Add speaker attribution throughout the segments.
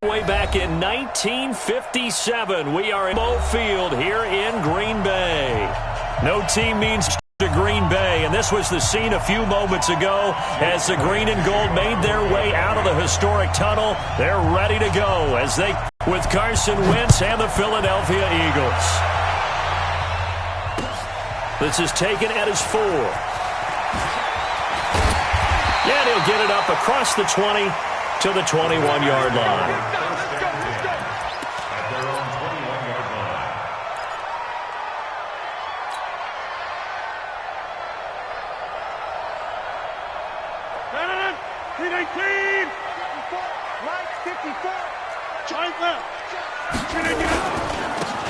Speaker 1: Way back in 1957, we are in Mo Field here in Green Bay. No team means to Green Bay, and this was the scene a few moments ago as the green and gold made their way out of the historic tunnel. They're ready to go as they, with Carson Wentz and the Philadelphia Eagles. This is taken at his 4. Yeah, he'll get it up across the 20 to the 21-yard line.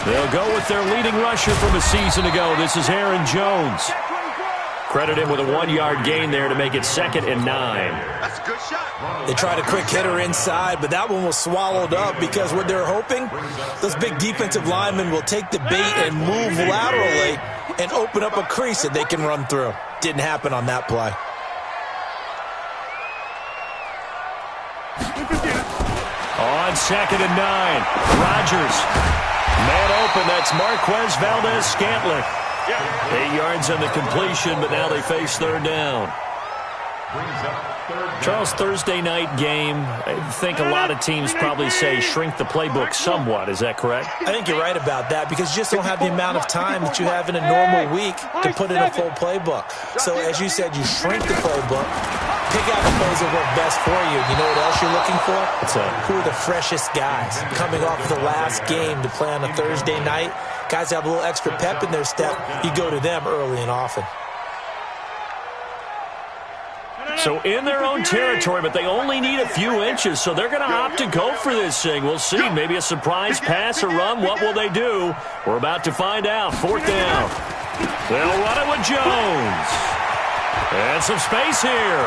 Speaker 1: They'll go with their leading rusher from a season ago. This is Aaron Jones. Credit him with a 1-yard gain there to make it 2nd and 9.
Speaker 2: That's a good shot.
Speaker 3: They tried a quick hitter inside, but that one was swallowed up because what they're hoping, those big defensive linemen will take the bait and move laterally and open up a crease that they can run through. Didn't happen on that play.
Speaker 1: On 2nd and 9, Rodgers. Man open, that's Marquez Valdez-Scantling. 8 yards on the completion, but now they face 3rd down. Charles, Thursday night game, I think a lot of teams probably say shrink the playbook somewhat. Is that correct?
Speaker 3: I think you're right about that because you just don't have the amount of time that you have in a normal week to put in a full playbook. So as you said, you shrink the playbook, pick out the plays that work best for you. You know what else you're looking for? Who are the freshest guys coming off the last game to play on a Thursday night? Guys have a little extra pep in their step. You go to them early and often.
Speaker 1: So in their own territory, but they only need a few inches, so they're going to opt to go for this thing. We'll see. Maybe a surprise pass or run. What will they do? We're about to find out. 4th down. They'll run it with Jones. And some space here.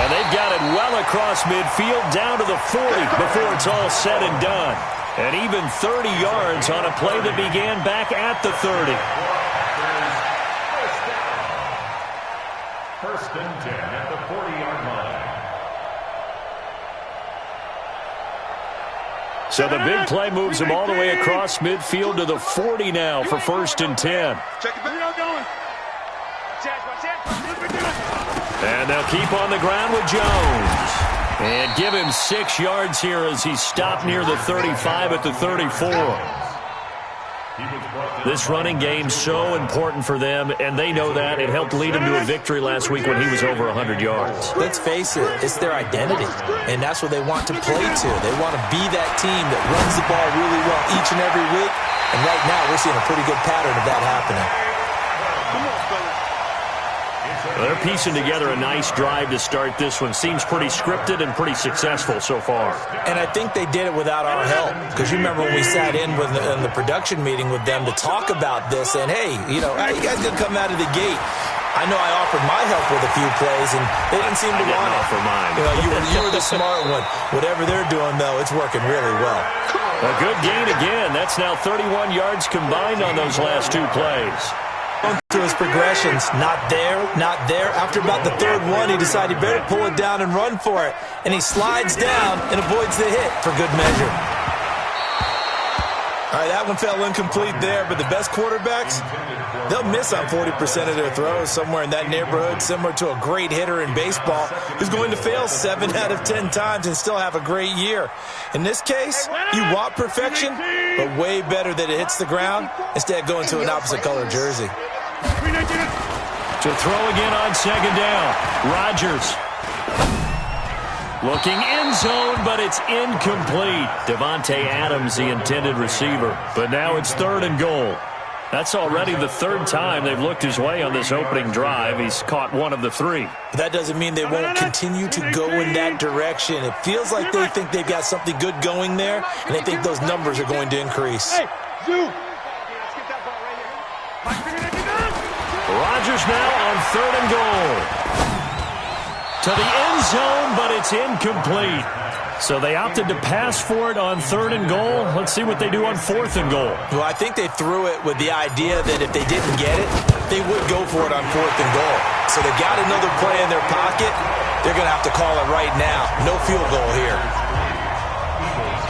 Speaker 1: And they've got it well across midfield down to the 40 before it's all said and done. And even 30 yards on a play that began back at the 30.
Speaker 4: 1st and 10 at the 40-yard line.
Speaker 1: So the big play moves them all the way across midfield to the 40 now for 1st and 10. And they'll keep on the ground with Jones. And give him 6 yards here as he stopped near the 35 at the 34. This running game so important for them, and they know that. It helped lead him to a victory last week when he was over 100 yards.
Speaker 3: Let's face it, it's their identity, and that's what they want to play to. They want to be that team that runs the ball really well each and every week, and right now we're seeing a pretty good pattern of that happening.
Speaker 1: They're piecing together a nice drive to start this one. Seems pretty scripted and pretty successful so far.
Speaker 3: And I think they did it without our help. Because you remember when we sat in the production meeting with them to talk about this. And, hey, you know, how you guys going to come out of the gate? I know I offered my help with a few plays, and they didn't seem to want it.
Speaker 1: For mine.
Speaker 3: You know, you were the smart one. Whatever they're doing, though, it's working really well.
Speaker 1: A good gain again. That's now 31 yards combined on those last 2 plays.
Speaker 3: To his progressions, not there, not there. After about the 3rd one, he decided he better pull it down and run for it. And he slides down and avoids the hit for good measure. All right, that one fell incomplete there, but the best quarterbacks, they'll miss on 40% of their throws somewhere in that neighborhood, similar to a great hitter in baseball who's going to fail 7 out of 10 times and still have a great year. In this case, you want perfection, but way better that it hits the ground instead of going to an opposite color jersey.
Speaker 1: To throw again on 2nd down. Rodgers. Looking end zone, but it's incomplete. Devontae Adams, the intended receiver. But now it's 3rd and goal. That's already the 3rd time they've looked his way on this opening drive. He's caught 1 of the 3.
Speaker 3: That doesn't mean they won't continue to go in that direction. It feels like they think they've got something good going there, and they think those numbers are going to increase.
Speaker 1: Rodgers now on 3rd and goal. To the end zone, but it's incomplete. So they opted to pass for it on 3rd and goal. Let's see what they do on 4th and goal.
Speaker 3: Well, I think they threw it with the idea that if they didn't get it, they would go for it on 4th and goal. So they got another play in their pocket, They're going to have to call it right now. No field goal here.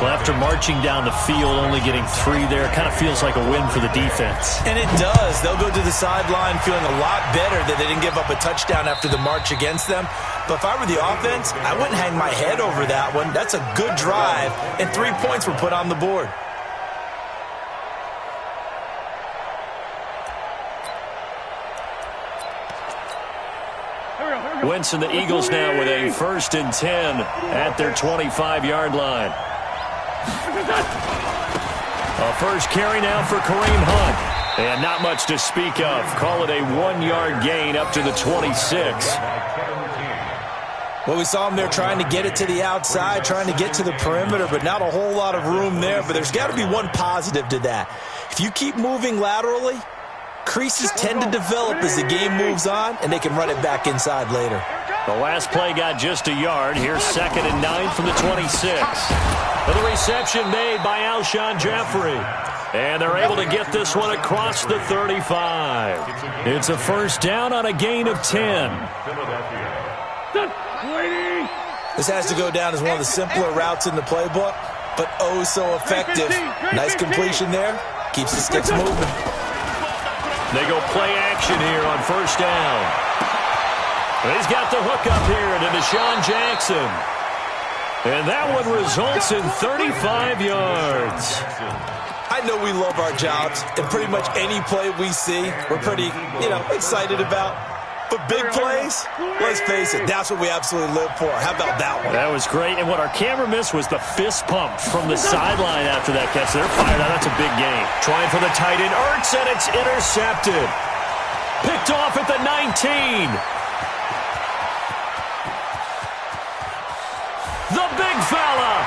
Speaker 1: Well, after marching down the field, only getting 3 there, kind of feels like a win for the defense.
Speaker 3: And it does. They'll go to the sideline feeling a lot better that they didn't give up a touchdown after the march against them. But if I were the offense, I wouldn't hang my head over that one. That's a good drive, and 3 points were put on the board.
Speaker 1: Wentz and the Eagles now with a 1st and 10 at their 25-yard line. A first carry now for Kareem Hunt. And not much to speak of. Call it a 1-yard gain up to the 26.
Speaker 3: Well, we saw him there trying to get it to the outside, trying to get to the perimeter, but not a whole lot of room there. But there's got to be one positive to that. If you keep moving laterally, creases tend to develop as the game moves on, and they can run it back inside later.
Speaker 1: The last play got just a yard. Here's 2nd and 9 from the 26. And the reception made by Alshon Jeffrey. And they're able to get this one across the 35. It's a first down on a gain of 10.
Speaker 3: This has to go down as one of the simpler routes in the playbook, but oh so effective. Nice completion there. Keeps the sticks moving.
Speaker 1: They go play action here on first down. He's got the hook up here to Deshaun Jackson. And that one results in 35 yards.
Speaker 3: I know we love our jobs, and pretty much any play we see, we're pretty, excited about. But big plays, let's face it, that's what we absolutely live for. How about that one?
Speaker 1: That was great. And what our camera missed was the fist pump from the sideline after that catch. They're fired out. That's a big game. Trying for the tight end, Ertz, and it's intercepted. Picked off at the 19. The big fella.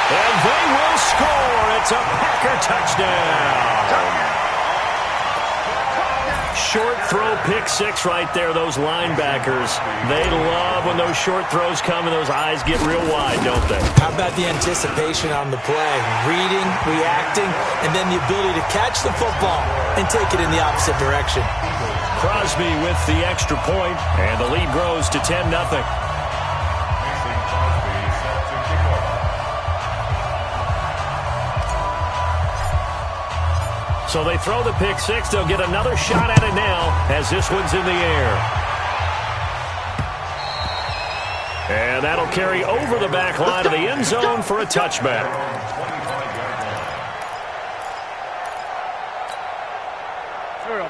Speaker 1: And they will score. It's a Packer touchdown. Short throw, pick 6 right there. Those linebackers, they love when those short throws come and those eyes get real wide, don't they?
Speaker 3: How about the anticipation on the play? Reading, reacting, and then the ability to catch the football and take it in the opposite direction.
Speaker 1: Crosby with the extra point, and the lead grows to 10-0. So they throw the pick 6. They'll get another shot at it now as this one's in the air. And that'll carry over the back line of the end zone for a touchback.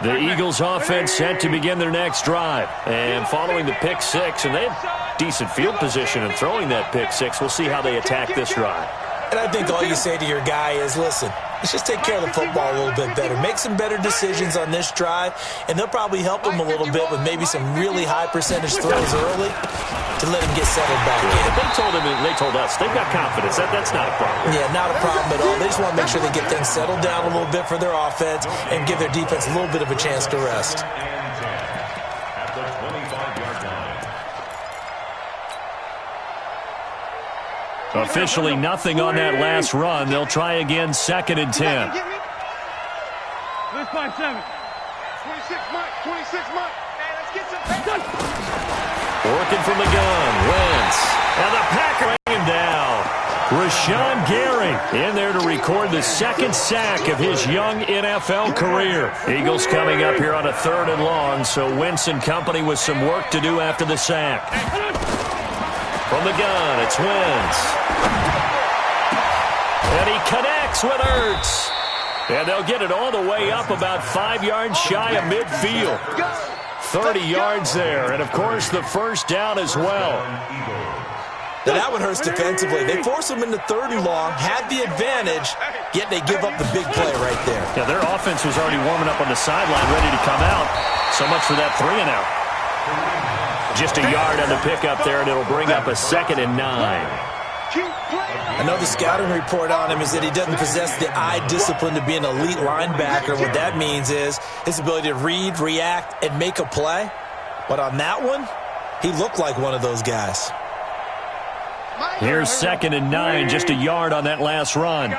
Speaker 1: The Eagles offense set to begin their next drive. And following the pick 6, and they have decent field position in throwing that pick 6. We'll see how they attack this drive.
Speaker 3: And I think all you say to your guy is, listen, let's just take care of the football a little bit better. Make some better decisions on this drive, and they'll probably help him a little bit with maybe some really high percentage throws early to let him get settled back in.
Speaker 1: They told us they've got confidence. That's not a problem.
Speaker 3: Yeah, not a problem at all. They just want to make sure they get things settled down a little bit for their offense and give their defense a little bit of a chance to rest.
Speaker 1: Officially nothing on that last run. They'll try again, 2nd and 10.
Speaker 2: Let's 5-7. 26 Mike. 26 Mike. Man, let's get some.
Speaker 1: Working from the gun. Wentz. And the Packers bring him down. Rashawn Gary in there to record the 2nd sack of his young NFL career. Eagles coming up here on a 3rd and long, so Wentz and company with some work to do after the sack. From the gun, it's Wentz. And he connects with Ertz. And they'll get it all the way up about 5 yards shy of midfield. 30 yards there. And, of course, the first down as well.
Speaker 3: Now, that one hurts defensively. They force them into 3rd and long, had the advantage, yet they give up the big play right there.
Speaker 1: Yeah, their offense was already warming up on the sideline, ready to come out. So much for that 3-and-out. Just a yard on the pickup there, and it'll bring up a 2nd and 9.
Speaker 3: I know the scouting report on him is that he doesn't possess the eye discipline to be an elite linebacker. What that means is his ability to read, react, and make a play. But on that one, he looked like one of those guys.
Speaker 1: Here's 2nd and 9, just a yard on that last run.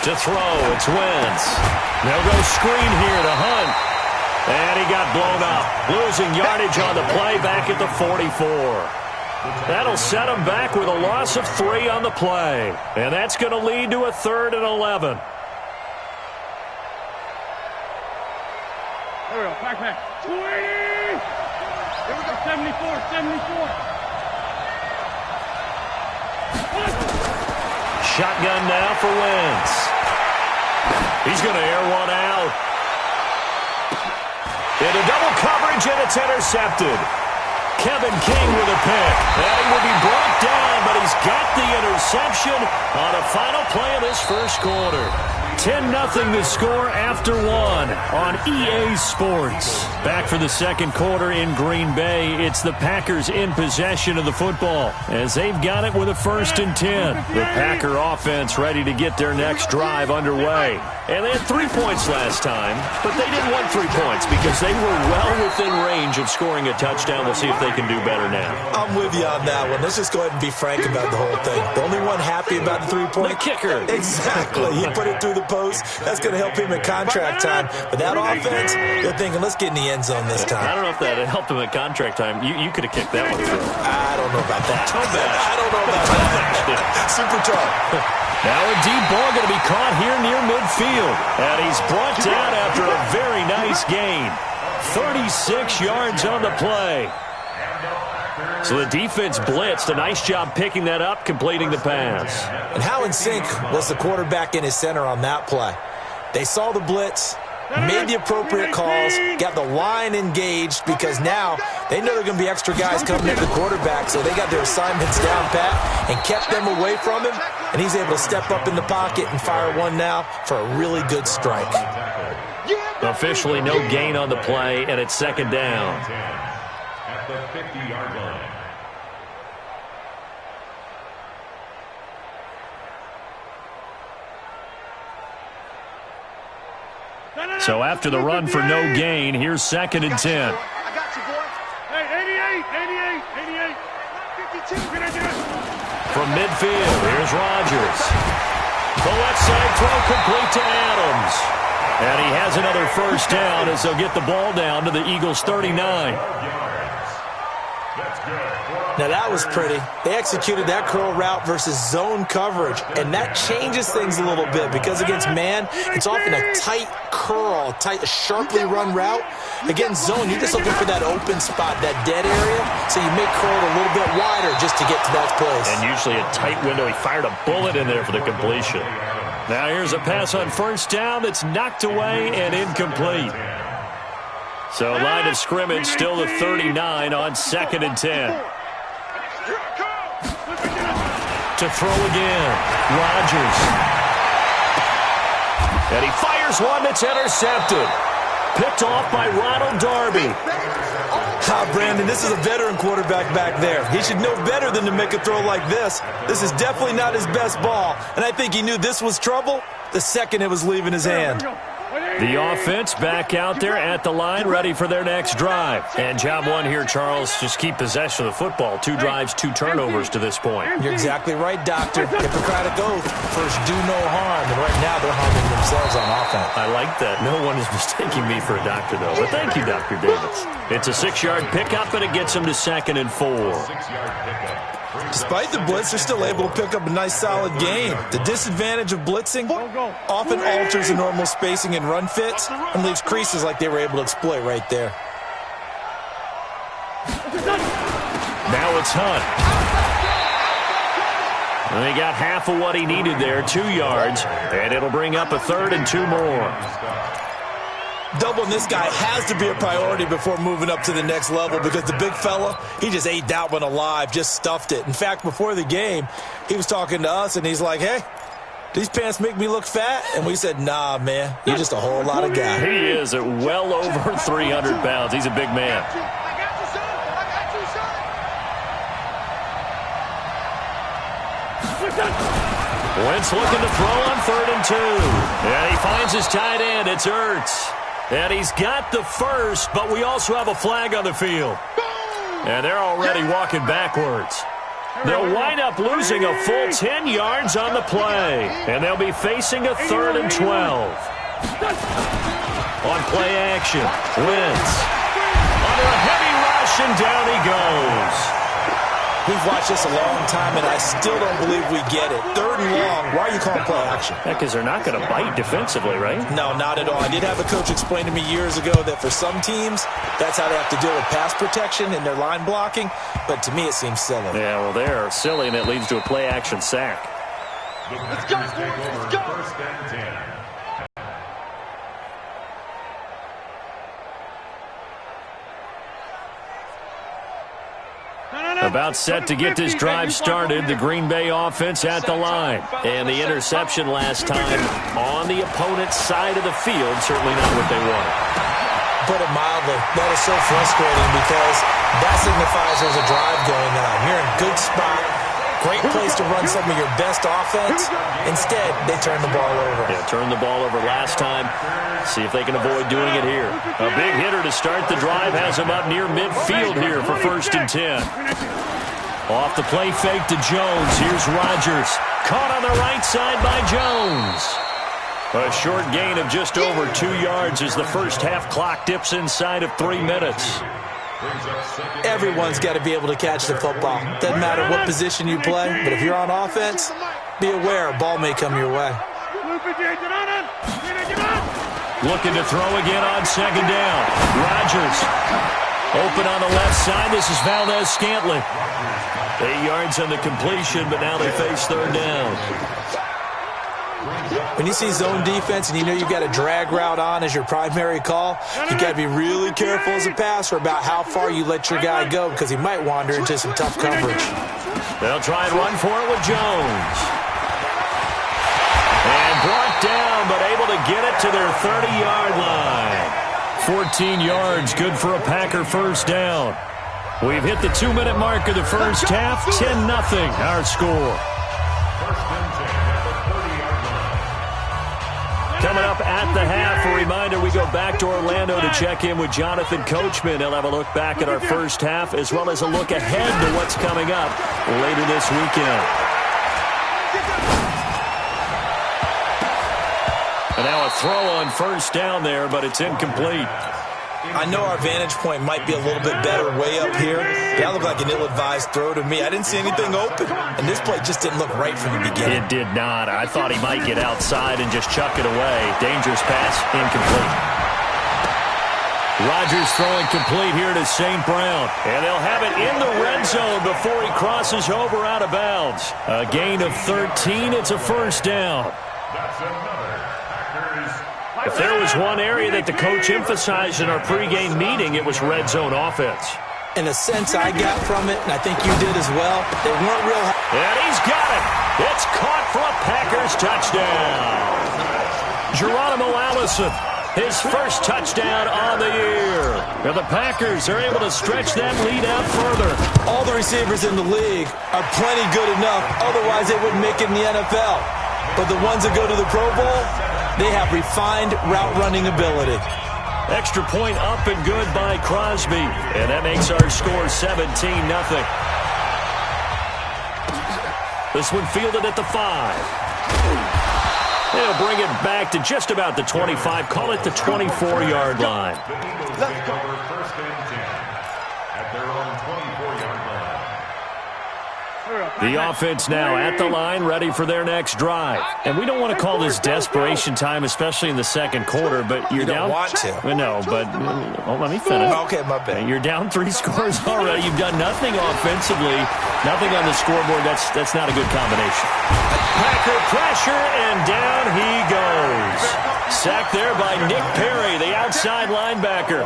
Speaker 1: To throw, it's Wentz. They'll go screen here to Hunt. And he got blown up. Losing yardage on the play back at the 44. That'll set them back with a loss of 3 on the play. And that's going to lead to a 3rd and 11.
Speaker 2: There we go. Back. 280. Here we go. 74.
Speaker 1: Shotgun now for Wentz. He's going to air one out. Into double coverage, and it's intercepted. Kevin King with a pick. And he will be brought down, but he's got the interception on a final play of this first quarter. 10-0 the score after 1 on EA Sports. Back for the second quarter in Green Bay. It's the Packers in possession of the football as they've got it with a 1st and 10. The Packer offense ready to get their next drive underway. And they had 3 points last time, but they didn't want 3 points because they were well within range of scoring a touchdown. We'll see if they can do better now.
Speaker 3: I'm with you on that one. Let's just go ahead and be frank about the whole thing. The only one happy about the 3-point
Speaker 1: the kicker.
Speaker 3: Exactly. He put it through the post. That's going to help him in contract time. But that offense, they're thinking, let's get in the end zone this time.
Speaker 1: I don't know if that helped him at contract time. You could have kicked that one through.
Speaker 3: I don't know about that.
Speaker 1: I
Speaker 3: don't know about that. Super tough.
Speaker 1: Now a deep ball going to be caught here near midfield. And he's brought down after a very nice gain. 36 yards on the play. So the defense blitzed. A nice job picking that up, completing the pass.
Speaker 3: And how in sync was the quarterback in his center on that play? They saw the blitz, made the appropriate calls, got the line engaged because now they know there are going to be extra guys coming at the quarterback, so they got their assignments down pat and kept them away from him, and he's able to step up in the pocket and fire one now for a really good strike.
Speaker 1: Officially no gain on the play, and it's 2nd down.
Speaker 4: At the 50-yard line.
Speaker 1: So after the run for no gain, here's 2nd and 10.
Speaker 2: I got you, boy. Hey, 88. 52.
Speaker 1: From midfield, here's Rodgers. The left side throw complete to Adams. And he has another 1st down as they'll get the ball down to the Eagles' 39.
Speaker 3: Now that was pretty. They executed that curl route versus zone coverage, and that changes things a little bit because against man, it's often a tight curl, tight, sharply run route. Against zone, you're just looking for that open spot, that dead area, so you make curl a little bit wider just to get to that place.
Speaker 1: And usually a tight window. He fired a bullet in there for the completion. Now here's a pass on 1st down that's knocked away and incomplete. So line of scrimmage still the 39 on 2nd and 10. To throw again, Rodgers. And he fires one that's intercepted. Picked off by Ronald Darby.
Speaker 3: Brandon, this is a veteran quarterback back there. He should know better than to make a throw like this. This is definitely not his best ball, and I think he knew this was trouble the second it was leaving his hand.
Speaker 1: The offense back out there at the line, ready for their next drive. And job one here, Charles, just keep possession of the football. 2 drives, 2 turnovers to this point.
Speaker 3: You're exactly right, Doctor. Hippocratic oath, first do no harm. And right now they're harming themselves on offense.
Speaker 1: I like that. No one is mistaking me for a doctor, though. But thank you, Dr. Davis. It's a 6-yard pickup, and it gets them to 2nd and 4.
Speaker 3: Despite the blitz, they're still able to pick up a nice, solid gain. The disadvantage of blitzing often alters the normal spacing and run fits and leaves creases like they were able to exploit right there.
Speaker 1: Now it's Hunt. And he got half of what he needed there, 2 yards, and it'll bring up a 3rd and 2 more.
Speaker 3: Doubling this guy has to be a priority before moving up to the next level because the big fella, he just ate that one alive, just stuffed it. In fact, before the game, he was talking to us, and he's like, hey, these pants make me look fat? And we said, nah, man, you're just a whole lot of guy.
Speaker 1: He is at well over 300 pounds. He's a big man. Wentz looking to throw on 3rd and 2. And he finds his tight end. It's Ertz. And he's got the first, but we also have a flag on the field. And they're already walking backwards. They'll wind up losing a full 10 yards on the play. And they'll be facing a 3rd and 12. On play action, Wentz.
Speaker 3: we've watched this a long time, and I still don't believe we get it. 3rd and long, why are you calling play action?
Speaker 1: Because they're not going to bite defensively, right?
Speaker 3: No, not at all. I did have a coach explain to me years ago that for some teams, that's how they have to deal with pass protection and their line blocking, but to me it seems silly.
Speaker 1: Yeah, well, they're silly, and it leads to a play action sack.
Speaker 2: Let's go, let's go.
Speaker 4: 1st and 10.
Speaker 1: About set to get this drive started, the Green Bay offense at the line. And the interception last time on the opponent's side of the field, certainly not what they wanted.
Speaker 3: Put it mildly, that is so frustrating because that signifies there's a drive going on. You're in a good spot, great place to run some of your best offense. Instead, they turn the ball over.
Speaker 1: Yeah, turned the ball over last time. See if they can avoid doing it here. A big hitter to start the drive has him up near midfield here for 1st and 10. Off the play fake to Jones. Here's Rodgers. Caught on the right side by Jones. A short gain of just over 2 yards as the first half clock dips inside of 3 minutes.
Speaker 3: Everyone's got to be able to catch the football. Doesn't matter what position you play, but if you're on offense, be aware a ball may come your way.
Speaker 1: Looking to throw again on 2nd down. Rodgers open on the left side. This is Valdez-Scantling. 8 yards on the completion, but now they face 3rd down.
Speaker 3: When you see zone defense and you know you've got a drag route on as your primary call, you've got to be really careful as a passer about how far you let your guy go because he might wander into some tough coverage.
Speaker 1: They'll try and run for it with Jones. And brought down, but able to get it to their 30-yard line. 14 yards, good for a Packer 1st down. We've hit the 2-minute mark of the first half. 10-0 our score. Coming up at the half, a reminder, we go back to Orlando to check in with Jonathan Coachman. He'll have a look back at our first half as well as a look ahead to what's coming up later this weekend. And now a throw on 1st down there, but it's incomplete.
Speaker 3: I know our vantage point might be a little bit better way up here, but that looked like an ill-advised throw to me. I didn't see anything open, and this play just didn't look right from the beginning.
Speaker 1: It did not. I thought he might get outside and just chuck it away. Dangerous pass, incomplete. Rodgers throwing complete here to St. Brown. And they'll have it in the red zone before he crosses over out of bounds. A gain of 13. It's a 1st down.
Speaker 4: That's another Packers.
Speaker 1: If there was one area that the coach emphasized in our pregame meeting, it was red zone offense.
Speaker 3: In a sense I got from it, and I think you did as well, they weren't real.
Speaker 1: And he's got it. It's caught for a Packers touchdown. Geronimo Allison, his 1st touchdown on the year. And the Packers are able to stretch that lead out further.
Speaker 3: All the receivers in the league are plenty good enough, otherwise they wouldn't make it in the NFL. But the ones that go to the Pro Bowl, they have refined route running ability.
Speaker 1: Extra point up and good by Crosby. And that makes our score 17-0. This one fielded at the 5. They'll bring it back to just about the 25. Call it the 24-yard line.
Speaker 4: Let's go. 1st and 10 at their own 24-yard line.
Speaker 1: The offense now at the line, ready for their next drive. And we don't want to call this desperation time, especially in the 2nd quarter, but you're down.
Speaker 3: You don't want to.
Speaker 1: No, but let me finish.
Speaker 3: Okay, my bad.
Speaker 1: You're down 3 scores already. You've done nothing offensively, nothing on the scoreboard. That's not a good combination. Packer pressure, and down he goes. Sacked there by Nick Perry, the outside linebacker.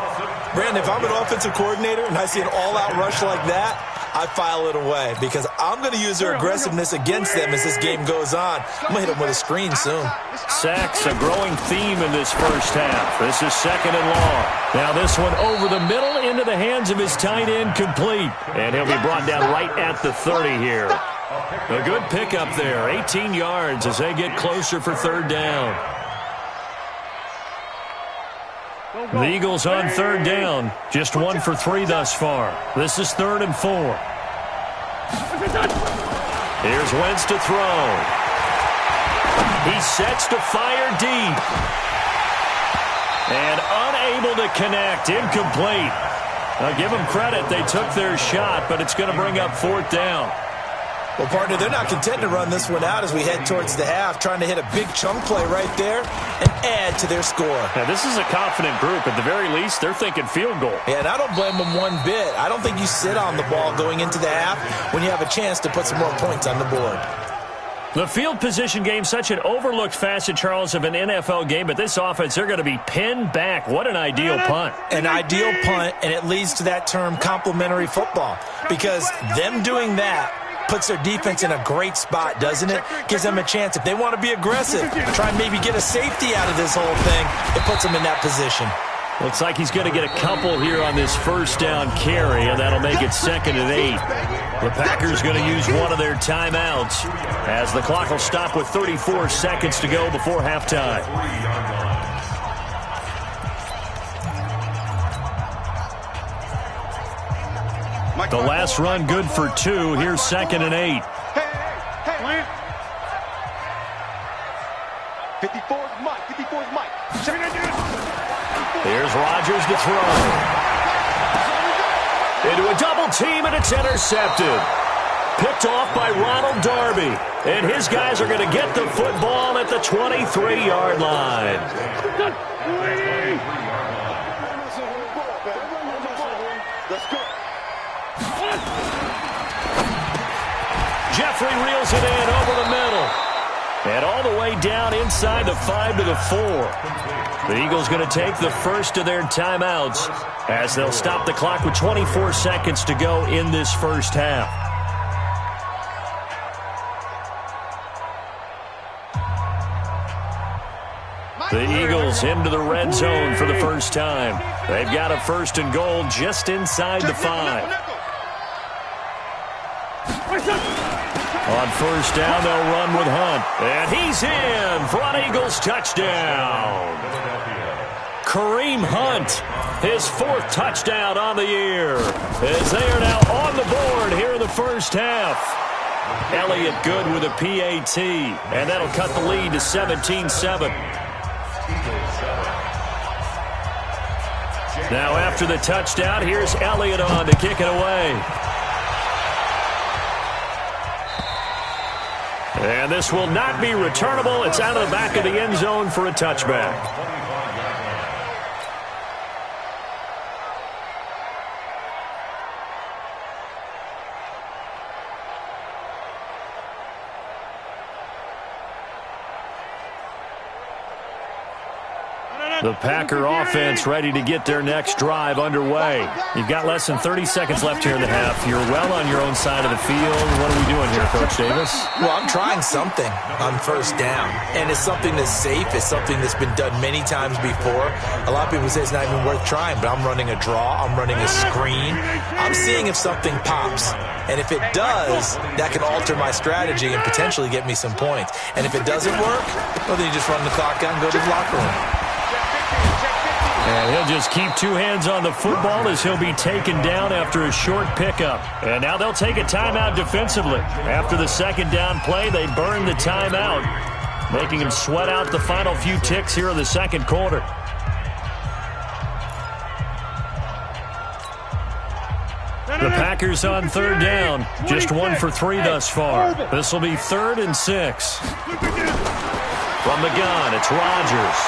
Speaker 3: Brandon, if I'm an offensive coordinator and I see an all-out rush like that, I file it away because I'm going to use their aggressiveness against them as this game goes on. I'm going to hit them with a screen soon.
Speaker 1: Sacks, a growing theme in this first half. This is 2nd and long. Now this one over the middle into the hands of his tight end, complete. And he'll be brought down right at the 30 here. A good pickup there, 18 yards as they get closer for 3rd down. The Eagles on 3rd down, just 1 for 3 thus far. This is 3rd and 4. Here's Wentz to throw. He sets to fire deep. And unable to connect, incomplete. I'll give them credit. They took their shot, but it's going to bring up 4th down.
Speaker 3: Well, partner, they're not content to run this one out as we head towards the half, trying to hit a big chunk play right there and add to their score.
Speaker 1: Now, this is a confident group. At the very least, they're thinking field goal.
Speaker 3: Yeah, and I don't blame them one bit. I don't think you sit on the ball going into the half when you have a chance to put some more points on the board.
Speaker 1: The field position game, such an overlooked facet, Charles, of an NFL game, but this offense, they're going to be pinned back. What an ideal punt.
Speaker 3: An ideal punt, and it leads to that term complementary football, because them doing that puts their defense in a great spot, doesn't it? Gives them a chance. If they want to be aggressive, try and maybe get a safety out of this whole thing, it puts them in that position.
Speaker 1: Looks like he's going to get a couple here on this first down carry, and that'll make it 2nd and 8. The Packers going to use one of their timeouts as the clock will stop with 34 seconds to go before halftime. The last run good for 2. Here's 2nd and 8.
Speaker 2: Hey. 54's Mike. 54's Mike.
Speaker 1: Here's Rodgers to throw. Into a double team, and it's intercepted. Picked off by Ronald Darby. And his guys are going to get the football at the 23-yard line. Jeffrey reels it in over the middle. And all the way down inside the 5 to the 4. The Eagles going to take the first of their timeouts as they'll stop the clock with 24 seconds to go in this first half. The Eagles into the red zone for the first time. They've got a 1st and goal just inside the 5. On first down, they'll run with Hunt. And he's in for an Eagles touchdown. Kareem Hunt, his 4th touchdown on the year, as they are now on the board here in the first half. Elliott good with a PAT, and that'll cut the lead to 17-7. Now after the touchdown, here's Elliott on to kick it away. And this will not be returnable. It's out of the back of the end zone for a touchback. The Packer offense ready to get their next drive underway. You've got less than 30 seconds left here in the half. You're well on your own side of the field. What are we doing here, Coach Davis?
Speaker 3: Well, I'm trying something on first down, and it's something that's safe. It's something that's been done many times before. A lot of people say it's not even worth trying, but I'm running a draw. I'm running a screen. I'm seeing if something pops. And if it does, that can alter my strategy and potentially get me some points. And if it doesn't work, well, then you just run the clock out and go to the locker room.
Speaker 1: And he'll just keep 2 hands on the football as he'll be taken down after a short pickup. And now they'll take a timeout defensively. After the 2nd down play, they burn the timeout, making him sweat out the final few ticks here in the 2nd quarter. The Packers on 3rd down, just 1 for 3 thus far. This will be 3rd and 6. From the gun, it's Rodgers.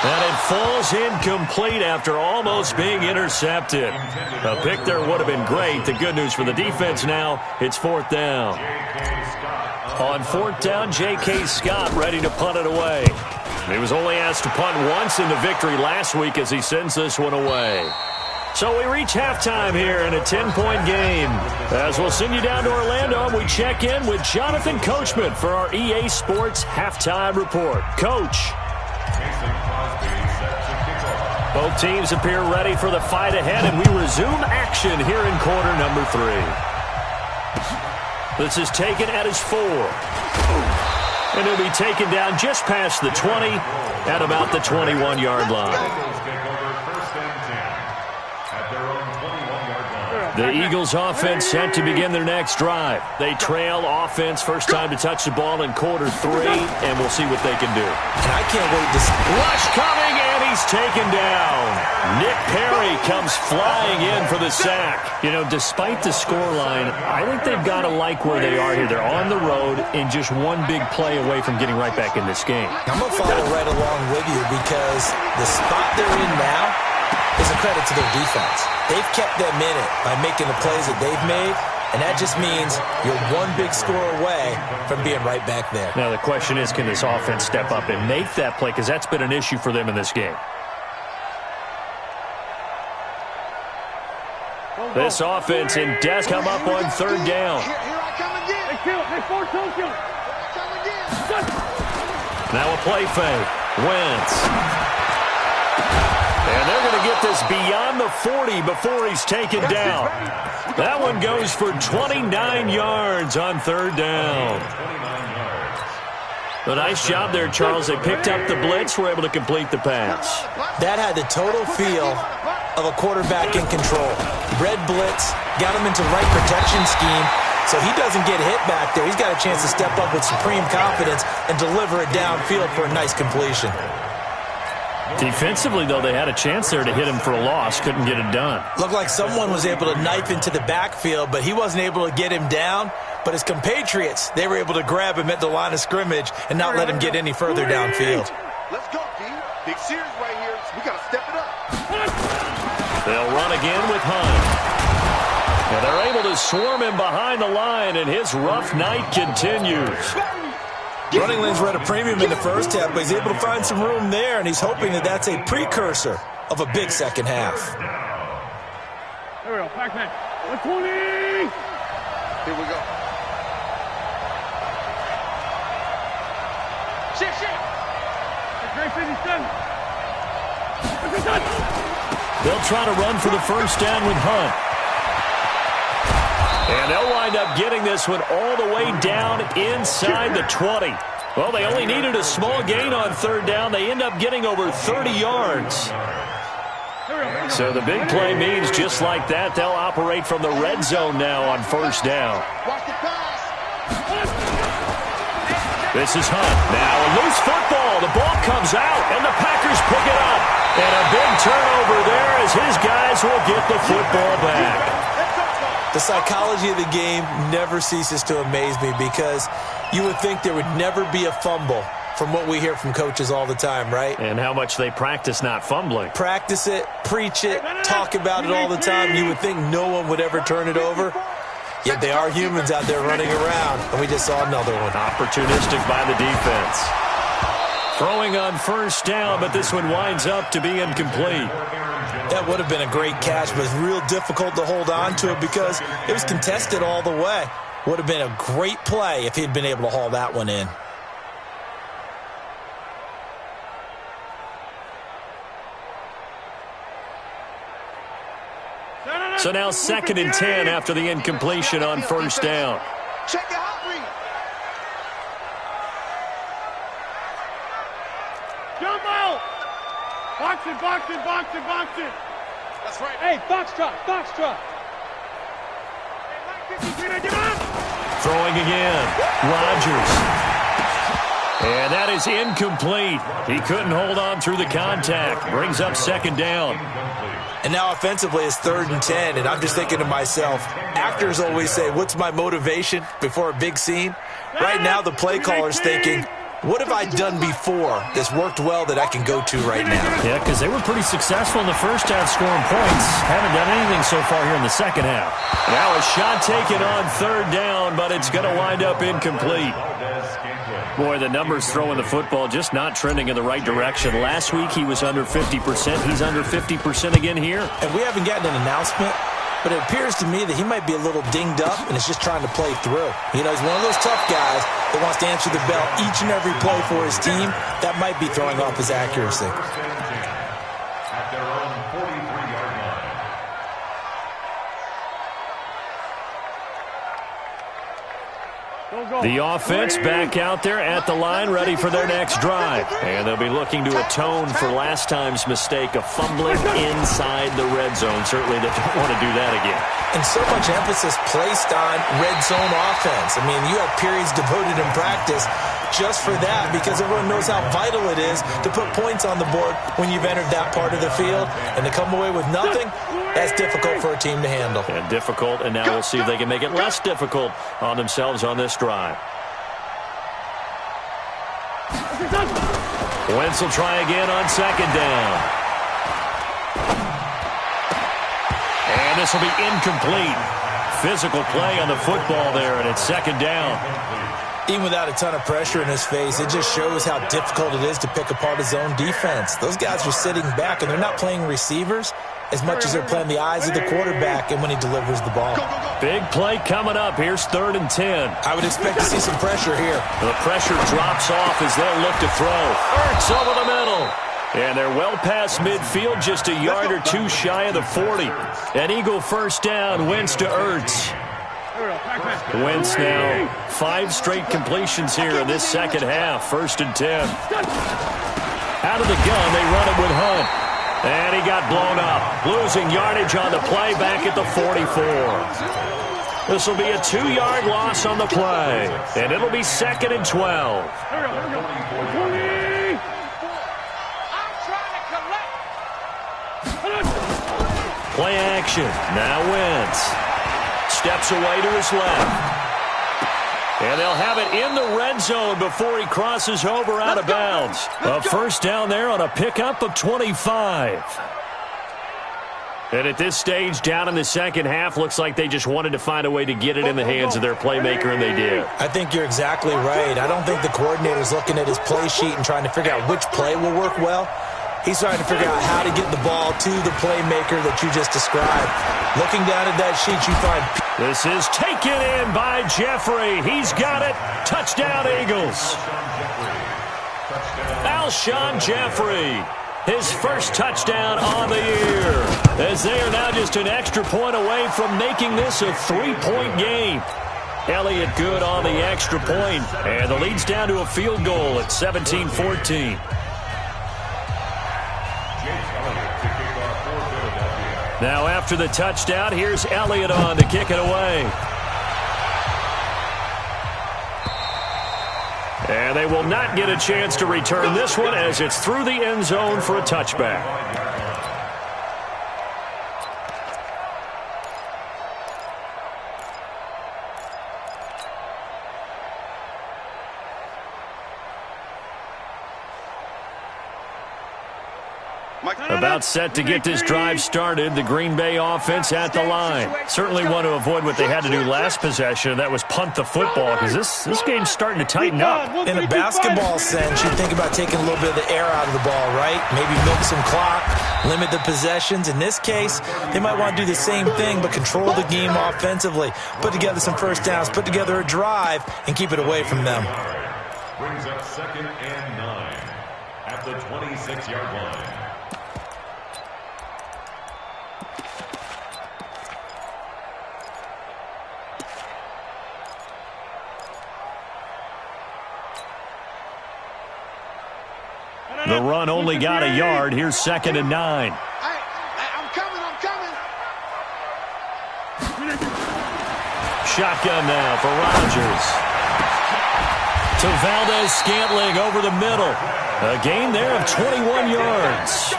Speaker 1: And it falls incomplete after almost being intercepted. A pick there would have been great. The good news for the defense now, it's 4th down. On 4th down, J.K. Scott ready to punt it away. He was only asked to punt once in the victory last week as he sends this one away. So we reach halftime here in a 10-point game. As we'll send you down to Orlando, and we check in with Jonathan Coachman for our EA Sports Halftime Report. Coach. Both teams appear ready for the fight ahead, and we resume action here in quarter number 3. This is taken at his 4. And he'll be taken down just past the 20 at about the 21-yard line. The Eagles offense set to begin their next drive. They trail offense, first time to touch the ball in quarter 3, and we'll see what they can do.
Speaker 3: And I can't wait to see.
Speaker 1: Rush coming, and And he's taken down. Nick Perry comes flying in for the sack. You know, despite the scoreline, I think they've got to like where they are here. They're on the road and just one big play away from getting right back in this game.
Speaker 3: I'm going to follow right along with you because the spot they're in now is a credit to their defense. They've kept them in it by making the plays that they've made, and that just means you're one big score away from being right back there.
Speaker 1: Now the question is, can this offense step up and make that play? Because that's been an issue for them in this game. This offense in death come up on third down.
Speaker 2: Here I come again. Hey, kill. Hey, force home kill. Come again.
Speaker 1: Now a play fake. Wentz. And they're going to get this beyond the 40 before he's taken down. That one goes for 29 yards on third down. A nice job there, Charles. They picked up the blitz, were able to complete the pass.
Speaker 3: That had the total feel of a quarterback in control. Red blitz, got him into the right protection scheme, so he doesn't get hit back there. He's got a chance to step up with supreme confidence and deliver it downfield for a nice completion.
Speaker 1: Defensively, though, they had a chance there to hit him for a loss. Couldn't get it done.
Speaker 3: Looked like someone was able to knife into the backfield, but he wasn't able to get him down. But his compatriots, they were able to grab him at the line of scrimmage and not let him get any further downfield.
Speaker 2: Let's go, D. Big series right here. We got to step it up.
Speaker 1: They'll run again with Hunt. And they're able to swarm him behind the line, and his rough night continues.
Speaker 3: Running lanes were at a premium in the first half, but he's able to find some room there, and he's hoping that that's a precursor of a big second half.
Speaker 2: Here we go. Pac-Man. 120. Here we go. Shit. Great 57.
Speaker 1: They'll try to run for the first down with Hunt. And they'll wind up getting this one all the way down inside the 20. Well, they only needed a small gain on third down. They end up getting over 30 yards. So the big play means just like that, they'll operate from the red zone now on first down. This is Hunt. Now a loose football. The ball comes out, and the Packers pick it up. And a big turnover there as his guys will get the football back.
Speaker 3: The psychology of the game never ceases to amaze me because you would think there would never be a fumble from what we hear from coaches all the time, right?
Speaker 1: And how much they practice not fumbling.
Speaker 3: Practice it, preach it, talk about it all the time. You would think no one would ever turn it over. Yet they are humans out there running around, and we just saw another one.
Speaker 1: Opportunistic by the defense. Throwing on first down, but this one winds up to be incomplete.
Speaker 3: That would have been a great catch, but it's real difficult to hold on to it because it was contested all the way. Would have been a great play if he'd been able to haul that one in.
Speaker 1: So now 2nd and 10 after the incompletion on first down.
Speaker 2: Check your hot read. Jump out. Box it. That's right. Hey, box truck.
Speaker 1: Throwing again. Rodgers. And that is incomplete. He couldn't hold on through the contact. Brings up 2nd down.
Speaker 3: And now offensively it's 3rd and 10, and I'm just thinking to myself, actors always say, what's my motivation before a big scene? Right now the play caller's thinking, what have I done before that's worked well that I can go to right now?
Speaker 1: Yeah, because they were pretty successful in the first half scoring points. Haven't done anything so far here in the second half. Now a shot taken on 3rd down, but it's going to wind up incomplete. Boy, the numbers throwing the football just not trending in the right direction. Last week he was under 50%. He's under 50% again here.
Speaker 3: And we haven't gotten an announcement, but it appears to me that he might be a little dinged up and is just trying to play through. You know, he's one of those tough guys that wants to answer the bell each and every play for his team. That might be throwing off his accuracy.
Speaker 4: At their own 43-yard line.
Speaker 2: Go,
Speaker 1: The offense back out there at the line, ready for their next drive. And they'll be looking to atone for last time's mistake of fumbling inside the red zone. Certainly they don't want to do that again.
Speaker 3: And so much emphasis placed on red zone offense. I mean, you have periods devoted in practice just for that because everyone knows how vital it is to put points on the board when you've entered that part of the field. And to come away with nothing, that's difficult for a team to handle.
Speaker 1: And difficult, and now we'll see if they can make it less difficult on themselves on this drive. Wentz will try again on second down. And this will be incomplete. Physical play on the football there, and it's second down.
Speaker 3: Even without a ton of pressure in his face, it just shows how difficult it is to pick apart his own defense. Those guys are sitting back, and they're not playing receivers as much as they're playing the eyes of the quarterback and when he delivers the ball.
Speaker 1: Big play coming up. Here's 3rd and 10.
Speaker 3: I would expect to see some pressure here.
Speaker 1: The pressure drops off as they'll look to throw. Ertz over the middle. And they're well past midfield, just a yard or two shy of the 40. An Eagle first down, Wentz to Ertz. Wentz now 5 straight completions here in this second half. 1st and 10. Out of the gun, they run it with Hunt. And he got blown up, losing yardage on the play back at the 44. This will be a 2-yard loss on the play, and it'll be 2nd and 12. Play action. Now Wentz steps away to his left. And they'll have it in the red zone before he crosses over out of bounds. A first down there on a pickup of 25. And at this stage, down in the second half, looks like they just wanted to find a way to get it in the hands of their playmaker, and they did.
Speaker 3: I think you're exactly right. I don't think the coordinator's looking at his play sheet and trying to figure out which play will work well. He's trying to figure out how to get the ball to the playmaker that you just described. Looking down at that sheet, you find...
Speaker 1: This is taken in by Jeffrey. He's got it. Touchdown, Eagles. Alshon Jeffrey, his first touchdown on the year, as they are now just an extra point away from making this a 3-point game. Elliott good on the extra point, and the lead's down to a field goal at 17-14. Now after the touchdown, here's Elliott on to kick it away. And they will not get a chance to return this one as it's through the end zone for a touchback. About set to get this drive started, the Green Bay offense at the line. Certainly want to avoid what they had to do last possession, and that was punt the football, because this game's starting to tighten up.
Speaker 3: In a basketball sense, you think about taking a little bit of the air out of the ball, right? Maybe milk some clock, limit the possessions. In this case, they might want to do the same thing, but control the game offensively. Put together some first downs, put together a drive, and keep it away from them.
Speaker 4: Brings up 2nd and 9 at the 26-yard line.
Speaker 1: The run only got a yard. Here's 2nd and 9.
Speaker 2: I'm coming.
Speaker 1: Shotgun now for Rodgers. To Valdez-Scantling over the middle. A gain there of 21 yards.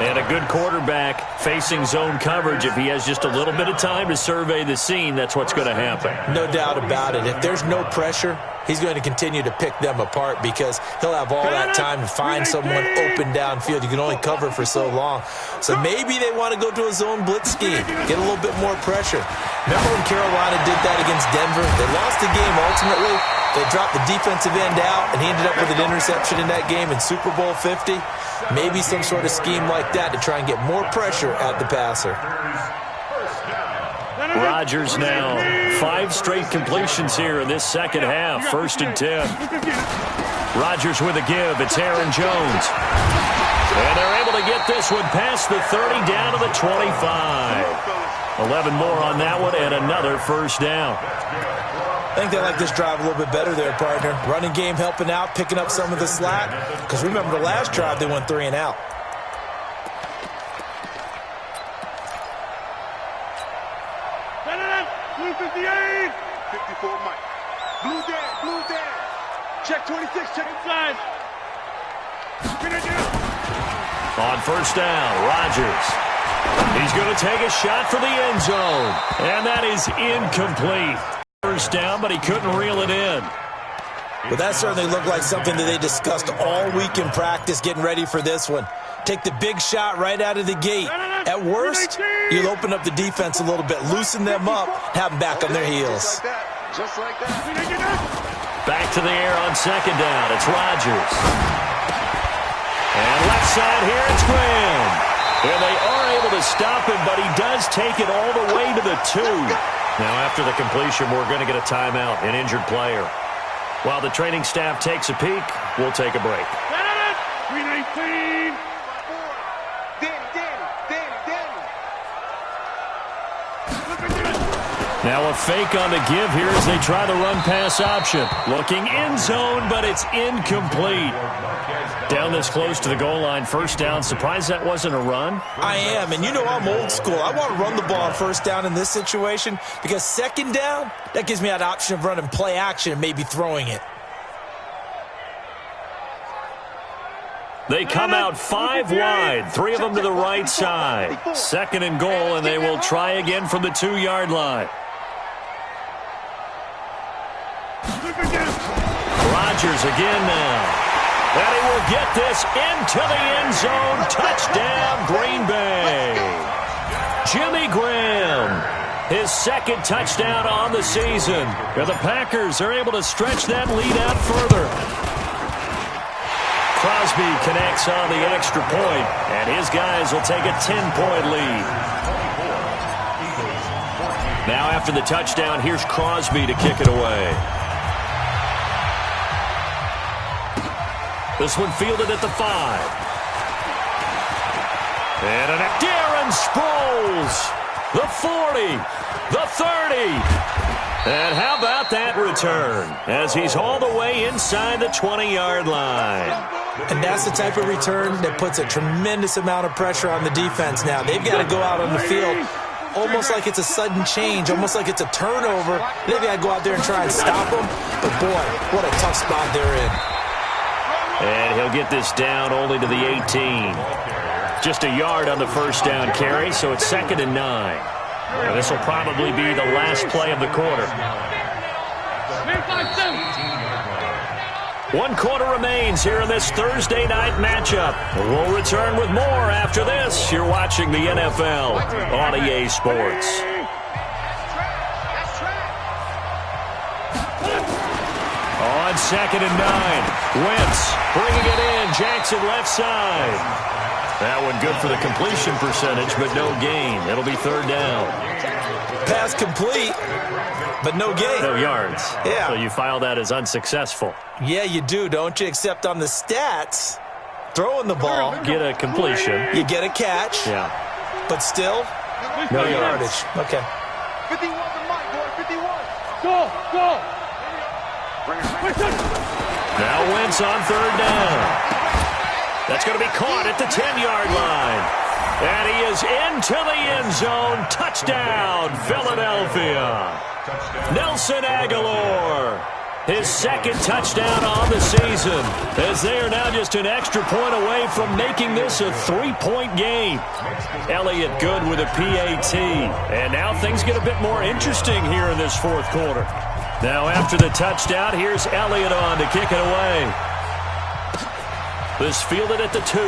Speaker 1: And a good quarterback facing zone coverage. If he has just a little bit of time to survey the scene, that's what's going to happen.
Speaker 3: No doubt about it. If there's no pressure, he's going to continue to pick them apart because he'll have all that time to find someone open downfield. You can only cover for so long. So maybe they want to go to a zone blitz scheme, get a little bit more pressure. Remember when Carolina did that against Denver? They lost the game ultimately. They dropped the defensive end out, and he ended up with an interception in that game in Super Bowl 50. Maybe some sort of scheme like that to try and get more pressure at the passer.
Speaker 1: Rodgers now 5 straight completions here in this second half. 1st and 10. Rodgers with a give. It's Aaron Jones. And they're able to get this one past the 30 down to the 25. 11 more on that one and another first down.
Speaker 3: I think they like this drive a little bit better there, partner. Running game helping out, picking up some of the slack. Because remember the last drive, they went 3 and out.
Speaker 2: Blue 58. 54 Mike. Blue down. Check 26, check inside.
Speaker 1: On first down, Rodgers. He's going to take a shot for the end zone. And that is incomplete. First down, but he couldn't reel it in.
Speaker 3: Well, that certainly looked like something that they discussed all week in practice getting ready for this one. Take the big shot right out of the gate. At worst, you'll open up the defense a little bit, loosen them up, have them back on their heels.
Speaker 2: Just like that.
Speaker 1: Back to the air on second down. It's Rodgers. And left side here, it's Graham. And they are able to stop him, but he does take it all the way to the 2. Now, after the completion, we're going to get a timeout, an injured player. While the training staff takes a peek, we'll take a break.
Speaker 2: 319.
Speaker 1: Now a fake on the give here as they try the run-pass option. Looking end zone, but it's incomplete. Down this close to the goal line, first down. Surprised that wasn't a run?
Speaker 3: I am, and you know I'm old school. I want to run the ball on first down in this situation because second down, that gives me that option of running play action and maybe throwing it.
Speaker 1: They come out 5 wide, 3 of them to the right side. Second and goal, and they will try again from the 2-yard line. Rodgers again now. And he will get this into the end zone. Touchdown, Green Bay. Jimmy Graham, his second touchdown on the season. And the Packers are able to stretch that lead out further. Crosby connects on the extra point, and his guys will take a 10-point lead. Now after the touchdown, here's Crosby to kick it away. This one fielded at the 5. And an Darren Sproles, the 40, the 30. And how about that return as he's all the way inside the 20-yard line.
Speaker 3: And that's the type of return that puts a tremendous amount of pressure on the defense now. They've got to go out on the field almost like it's a sudden change, almost like it's a turnover. They've got to go out there and try and stop them. But, boy, what a tough spot they're in.
Speaker 1: And he'll get this down only to the 18. Just a yard on the first down carry, so it's 2nd and 9. And this will probably be the last play of the quarter. 1 quarter remains here in this Thursday night matchup. We'll return with more after this. You're watching the NFL on EA Sports. On 2nd and 9, Wentz bringing it in. Jackson left side. That one good for the completion percentage, but no gain. It'll be 3rd down.
Speaker 3: Pass complete, but no gain.
Speaker 1: No yards.
Speaker 3: Yeah.
Speaker 1: So you file that as unsuccessful.
Speaker 3: Yeah, you do, don't you? Except on the stats, throwing the ball.
Speaker 1: Get a completion.
Speaker 3: You get a catch.
Speaker 1: Yeah.
Speaker 3: But still,
Speaker 1: no
Speaker 3: yardage. Okay.
Speaker 2: 51 to Mike, boy, 51. Go.
Speaker 1: Now Wentz on 3rd down. That's going to be caught at the 10-yard line. And he is into the end zone. Touchdown, Philadelphia. Nelson Aguilar, his 2nd touchdown on the season, as they are now just an extra point away from making this a 3-point game. Elliott good with a PAT. And now things get a bit more interesting here in this 4th quarter. Now after the touchdown, here's Elliott on to kick it away. This fielded at the 2.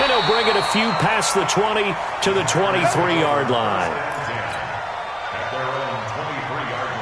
Speaker 1: And he'll bring it a few past the 20 to the 23-yard line.
Speaker 4: At their own 23-yard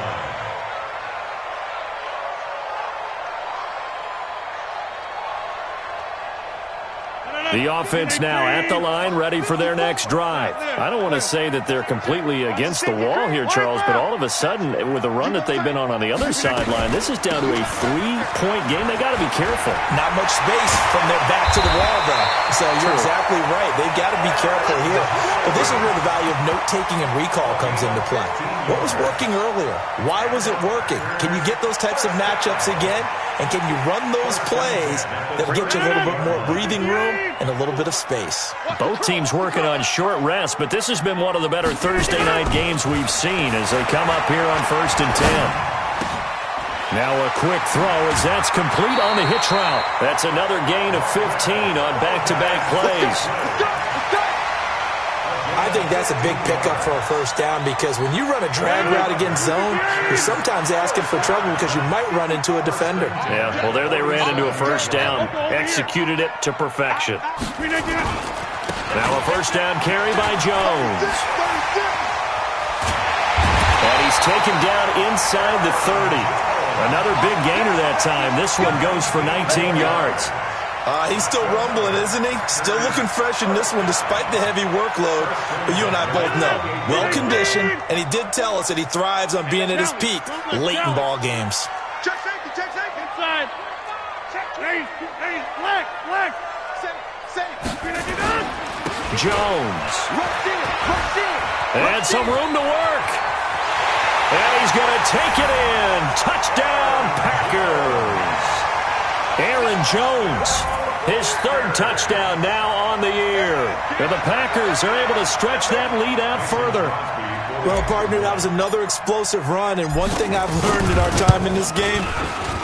Speaker 4: line.
Speaker 1: The offense now at the line, ready for their next drive. I don't want to say that they're completely against the wall here, Charles, but all of a sudden, with the run that they've been on the other sideline, this is down to a 3-point game. They got to be careful.
Speaker 3: Not much space from their back to the wall, though. So you're exactly right. They've got to be careful here. But this is where the value of note-taking and recall comes into play. What was working earlier? Why was it working? Can you get those types of matchups again? And can you run those plays that will get you a little bit more breathing room and a little bit of space?
Speaker 1: Both teams working on short rest, but this has been one of the better Thursday night games we've seen as they come up here on 1st and 10. Now a quick throw as that's complete on the hitch route. That's another gain of 15 on back-to-back plays.
Speaker 3: I think that's a big pickup for a first down because when you run a drag route against zone, you're sometimes asking for trouble because you might run into a defender.
Speaker 1: Yeah, well, there they ran into a first down. Executed it to perfection. Now a first down carry by Jones. And he's taken down inside the 30. Another big gainer that time. This one goes for 19 yards.
Speaker 3: He's still rumbling, isn't he? Still looking fresh in this one despite the heavy workload. But you and I both know, well-conditioned, and he did tell us that he thrives on being at his peak late in ball games.
Speaker 2: Check safety, inside. Check, black.
Speaker 1: Jones. And some room to work. And he's going to take it in. Touchdown, Packers. Aaron Jones, his 3rd touchdown now on the year. And the Packers are able to stretch that lead out further.
Speaker 3: Well, partner, that was another explosive run, and one thing I've learned in our time in this game,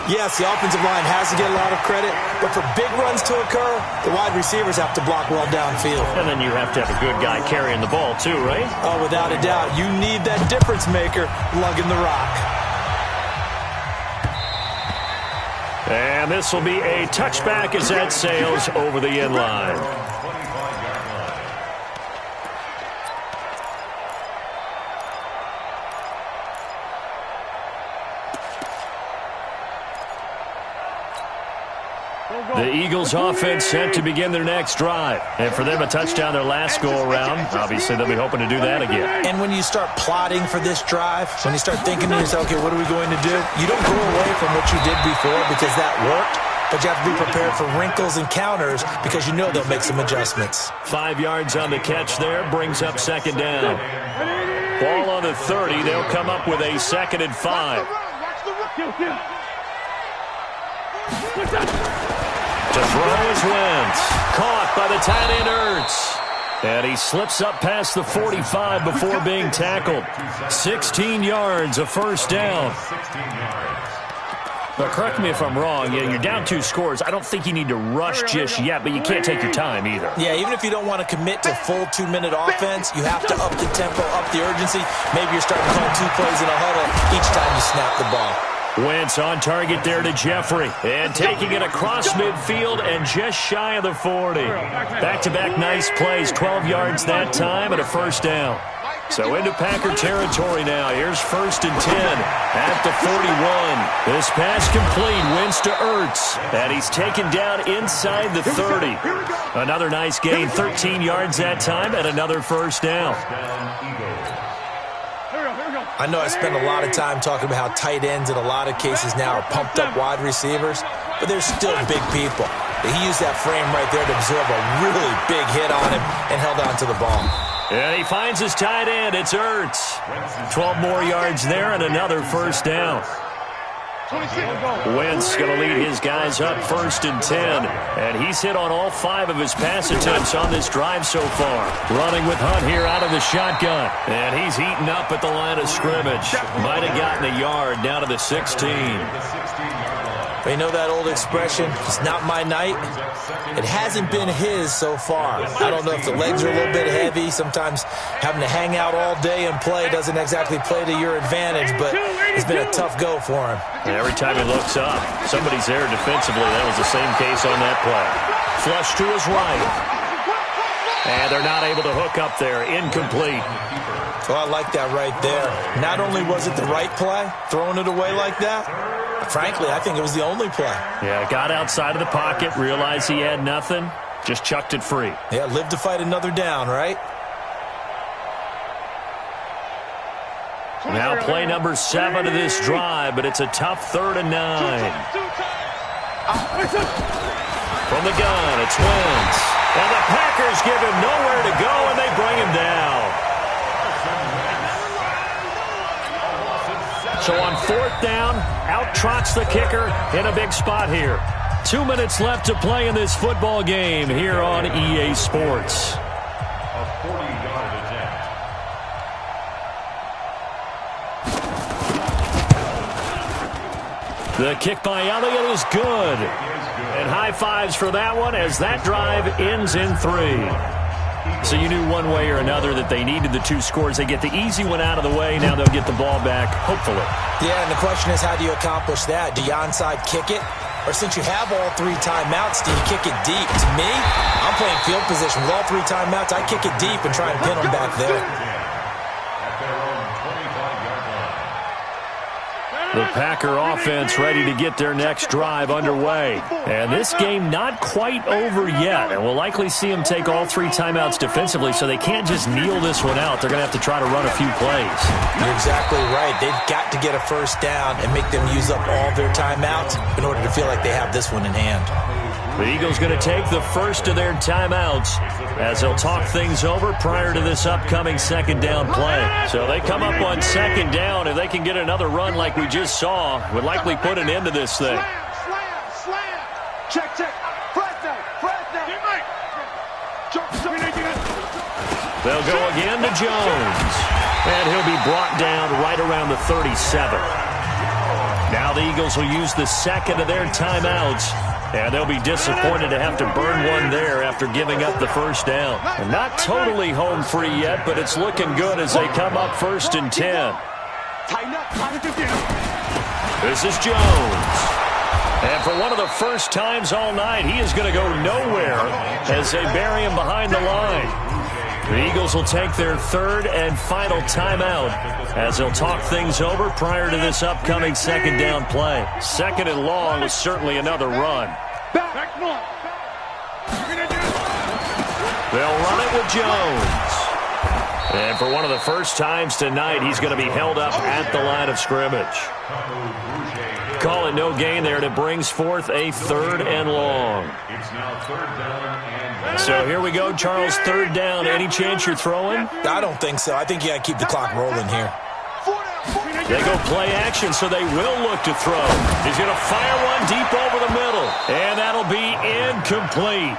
Speaker 3: yes, the offensive line has to get a lot of credit, but for big runs to occur, the wide receivers have to block well downfield.
Speaker 1: And then you have to have a good guy carrying the ball too, right?
Speaker 3: Oh, without a doubt. You need that difference maker lugging the rock.
Speaker 1: And this will be a touchback as that sails over the end line. The Eagles offense set to begin their next drive. And for them, a touchdown their last go-around. Obviously, they'll be hoping to do that again.
Speaker 3: And when you start plotting for this drive, when you start thinking to yourself, okay, what are we going to do? You don't go away from what you did before because that worked, but you have to be prepared for wrinkles and counters because you know they'll make some adjustments.
Speaker 1: 5 yards on the catch there, brings up 2nd down. Ball on the 30, they'll come up with a 2nd and 5. To throw is Wentz. Caught by the tight end Ertz. And he slips up past the 45 before being tackled. 16 yards, a first down. But correct me if I'm wrong. You're down 2 scores. I don't think you need to rush just yet, but you can't take your time either.
Speaker 3: Yeah, even if you don't want to commit to full 2-minute offense, you have to up the tempo, up the urgency. Maybe you're starting to call 2 plays in a huddle each time you snap the ball.
Speaker 1: Wentz on target there to Jeffrey. And taking it across midfield and just shy of the 40. Back-to-back nice plays. 12 yards that time and a first down. So into Packer territory now. Here's 1st and 10 at the 41. This pass complete. Wentz to Ertz. And he's taken down inside the 30. Another nice gain. 13 yards that time and another first down.
Speaker 3: I know I spend a lot of time talking about how tight ends in a lot of cases now are pumped up wide receivers, but they're still big people. He used that frame right there to absorb a really big hit on him and held on to the ball.
Speaker 1: And he finds his tight end. It's Ertz. 12 more yards there and another first down. Wentz going to lead his guys up 1st and 10. And he's hit on all 5 of his pass attempts on this drive so far. Running with Hunt here out of the shotgun. And he's eaten up at the line of scrimmage. Might have gotten a yard down to the 16.
Speaker 3: You know that old expression, it's not my night? It hasn't been his so far. I don't know if the legs are a little bit heavy. Sometimes having to hang out all day and play doesn't exactly play to your advantage, but it's been a tough go for him.
Speaker 1: And every time he looks up, somebody's there defensively. That was the same case on that play. Flush to his right. And they're not able to hook up there. Incomplete.
Speaker 3: Well, I like that right there. Not only was it the right play, throwing it away like that, frankly, I think it was the only play.
Speaker 1: Yeah, got outside of the pocket, realized he had nothing, Just chucked it free.
Speaker 3: Yeah, live to fight another down, right?
Speaker 1: Now play number 7 of this drive, but it's a tough 3rd and 9. From the gun, it's Wentz. And the Packers give him nowhere to go, and they bring him down. So on 4th down, out trots the kicker in a big spot here. 2 minutes left to play in this football game here on EA Sports.
Speaker 4: A 40-yard attempt.
Speaker 1: The kick by Elliott is good. And high fives for that one as that drive ends in 3. So you knew one way or another that they needed the 2 scores. They get the easy one out of the way. Now they'll get the ball back, hopefully.
Speaker 3: Yeah, and the question is, how do you accomplish that? Do you onside kick it? Or since you have all 3 timeouts, do you kick it deep? To me, I'm playing field position. With all 3 timeouts, I kick it deep and try and pin them back there.
Speaker 4: At their own 25-yard line.
Speaker 1: The Packer offense ready to get their next drive underway. And this game not quite over yet. And we'll likely see them take all 3 timeouts defensively, so they can't just kneel this one out. They're going to have to try to run a few plays.
Speaker 3: You're exactly right. They've got to get a first down and make them use up all their timeouts in order to feel like they have this one in hand.
Speaker 1: The Eagles going to take the first of their timeouts as they'll talk things over prior to this upcoming 2nd down play. So they come up on 2nd down. If they can get another run like we just saw, would likely put an end to this thing.
Speaker 2: Slam. Check. Press down.
Speaker 1: They'll go again to Jones. And he'll be brought down right around the 37. Now the Eagles will use the 2nd of their timeouts. And they'll be disappointed to have to burn one there after giving up the first down. And not totally home free yet, but it's looking good as they come up 1st and 10. This is Jones. And for one of the first times all night, he is going to go nowhere as they bury him behind the line. The Eagles will take their 3rd and final timeout as they'll talk things over prior to this upcoming 2nd down play. 2nd and long is certainly another run. They'll run it with Jones. And for one of the first times tonight, he's going to be held up at the line of scrimmage. Call it no gain there, and it brings forth a 3rd and long.
Speaker 4: It's now 3rd down and...
Speaker 1: So here we go, Charles, 3rd down. Any chance you're throwing?
Speaker 3: I don't think so. I think you got to keep the clock rolling here.
Speaker 1: They go play action, so they will look to throw. He's going to fire one deep over the middle, and that'll be incomplete.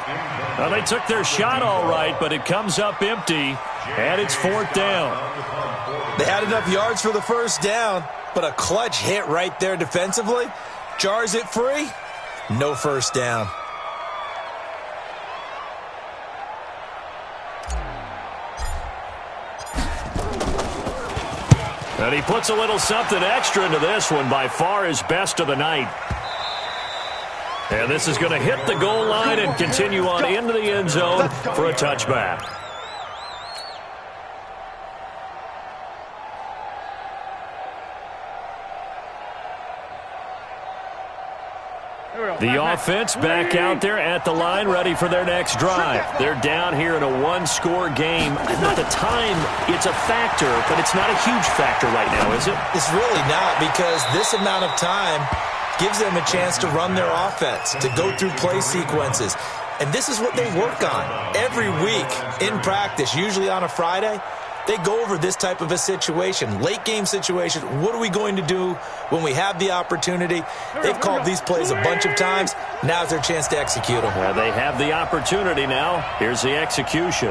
Speaker 1: Well, they took their shot all right, but it comes up empty, and it's 4th down.
Speaker 3: They had enough yards for the first down, but a clutch hit right there defensively. Jars it free. No first down.
Speaker 1: And he puts a little something extra into this one, by far his best of the night. And this is going to hit the goal line and continue on into the end zone for a touchback. The offense back out there at the line, ready for their next drive. They're down here in a 1-score game. At the time, it's a factor, but it's not a huge factor right now, is it?
Speaker 3: It's really not, because this amount of time gives them a chance to run their offense, to go through play sequences. And this is what they work on every week in practice, usually on a Friday. They go over this type of a situation, late game situation. What are we going to do when we have the opportunity? They've called these plays a bunch of times. Now's their chance to execute them.
Speaker 1: Well, they have the opportunity now. Here's the execution.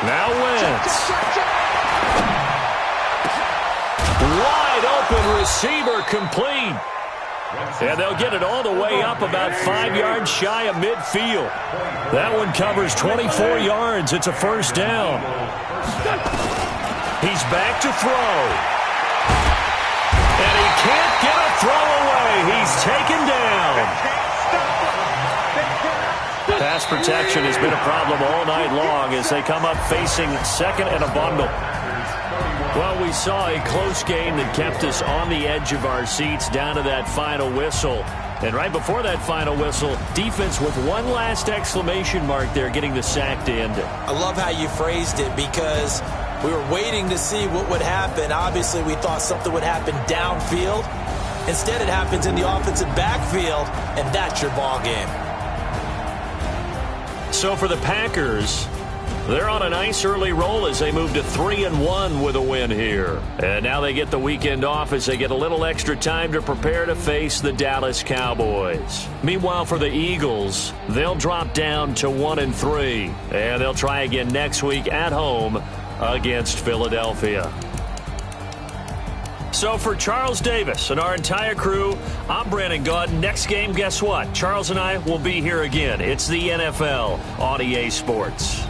Speaker 1: Now Wentz. Wide open receiver, complete. And they'll get it all the way up about 5 yards shy of midfield. That one covers 24 yards. It's a first down. He's back to throw. And he can't get a throw away. He's taken down. Pass protection has been a problem all night long as they come up facing 2nd and a bundle. Well, we saw a close game that kept us on the edge of our seats down to that final whistle. And right before that final whistle, defense with one last exclamation mark there, getting the sack to end it.
Speaker 3: I love how you phrased it, because we were waiting to see what would happen. Obviously, we thought something would happen downfield. Instead, it happens in the offensive backfield, and that's your ball game.
Speaker 1: So for the Packers, they're on a nice early roll as they move to 3-1 with a win here. And now they get the weekend off as they get a little extra time to prepare to face the Dallas Cowboys. Meanwhile, for the Eagles, they'll drop down to 1-3. And they'll try again next week at home against Philadelphia. So for Charles Davis and our entire crew, I'm Brandon Gaud. Next game, guess what? Charles and I will be here again. It's the NFL on EA Sports.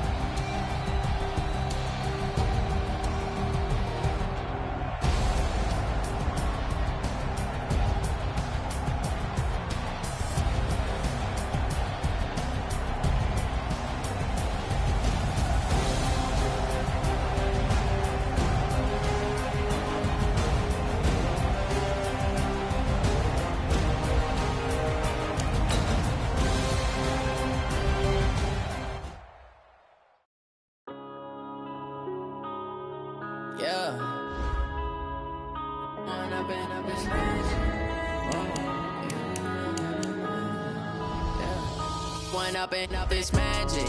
Speaker 5: Up this magic.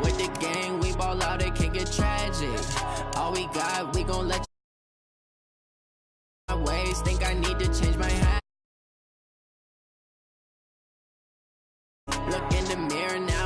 Speaker 5: With the gang, we ball out, it can get tragic. All we got, we gon' let my ways. Think I need to change my hat. Look in the mirror now.